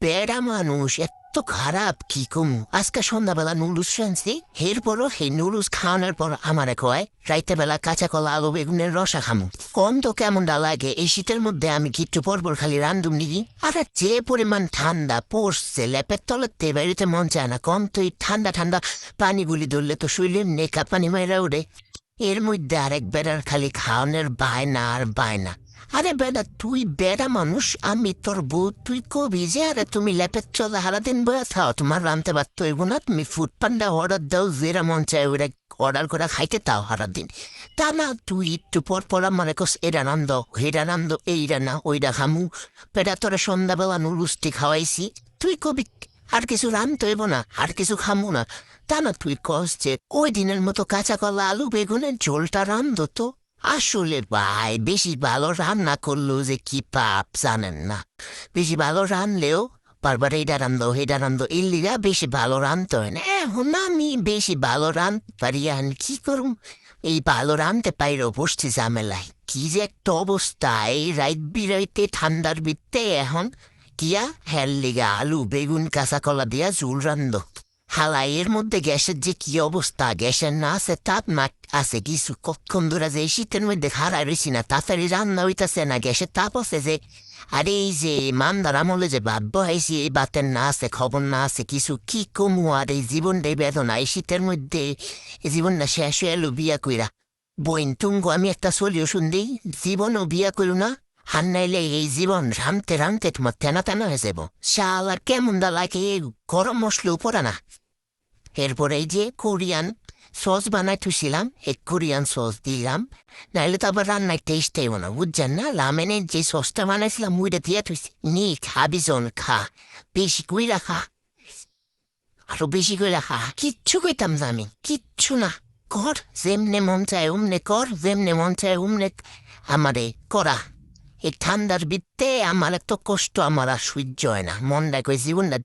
বেড়া মানুষ এত খারাপ কি কমু আজকে সন্ধ্যাবেলা নুডলস আনছি এরপরও সেই নুডলস খাওয়ানোর পর আমার কয় রাইতে বেলা কাঁচা কলা আলু বেগুনের রসা খামু কম তো কেমনটা লাগে এই শীতের মধ্যে আমি কিট্টু পরপর খালি রান্ধুম নিকি আর যে পরিমাণ ঠান্ডা পড়ছে লেপের তলতে বেরোতে মন চায় না কম তো এই ঠান্ডা ঠান্ডা পানিগুলি ধরলে তো শুইলে নেকা পানি মাইরা উঠে এর মধ্যে আরেক বেড়ার খালি খাওয়ানোর বায়না আর বায়না আরে বেটা তুই বেড়া মানুষ আমি তোর বউ তুই কবি যে আরে তুমি ল্যাপের চলে সারাদিন বয়ে থাও তোমার রানতে পারতো এগো না তুমি ফুড পান্ডা অর্ডার দাও যেরা মন চায় ওরা অর্ডার করে খাইতে তাও সারাদিন তা না তুই একটু পর আমার কোস এরা নান্দ হেরা নান্দ এইরা না ওইরা খামু বেটা তোরা সন্ধ্যাবেলা নুরুস্তি খাওয়াইছি তুই কবি আর কিছু রানতে হইব না আর কিছু খামু না তা না তুই কস যে ওই দিনের মতো কাঁচা কলা আলু বেগুনের ঝোলটা রান্ধ তো আসলে ভাই বেশি ভালো রান্না করলেও যে কি পাপ জানেন না বেশি ভালো রানলেও বারবার এইটা রান্ধো হেটা রান্ধো ইল্লিরা বেশি ভালো রানতে হয় না এখন আমি বেশি ভালো রানতে পারি আর কি করুম এই ভালো রানতে পাইরও বসছি ঝামেলায় কি যে একটা অবস্থা এই রাইত বিরাইতে ঠান্ডার ভিত্তে এখন কিয়া হেল লিগা আলু বেগুন কাঁচা কলা দিয়া ঝুল রান্ধো হালা এর মধ্যে গ্যাসের যে কি অবস্থা গ্যাসের না আছে তাপ না আছে কিছু কতক্ষণ ধরে যে শীতের মধ্যে খারাপ রয়েছি না তাড়াতাড়ি রান্না হইতাছে না গ্যাসের তাপ আছে যে আরে এই যে মান্দার আমলে যে ভাত বহাইছি এই বাতের না আছে খবর না আছে কিছু কি কমু আর এই জীবনটাই বেদনা এই শীতের মধ্যে এই জীবনটা শেষ হয়ে এলো বিয়া কইরা বইন তুঙ্গ আমি একটা সলিউশন দিই জীবনও বিয়া করু না হার নাইলে এই জীবন রামতে রামতে তোমার তেনা তেনা হয়ে যাব শাল আর কেমন দা লাগে গরম মশলাও পড়া না এরপরে এই যে কোরিয়ান সস বানাই থুছিলাম এক কোরিয়ান সস দিলাম নাইলে তো আবার রান্নায় টেস্ট আইব না বুঝছেন না লামেনের যে সসটা বানাইছিলাম মুইটা দিয়ে থুইছি নি খাবি জন খা বেশি কইরা খা আরো বেশি কইরা খা কিচ্ছু কইতাম না আমি কিচ্ছু না কর যেমনে মন চায় উমনে কর যেমনে মন চায় উমনে আমারে করা এই ঠান্ডার ভিত্তে আমার এত কষ্ট আমার আর সহ্য হয় না মন রাখে জীবনটা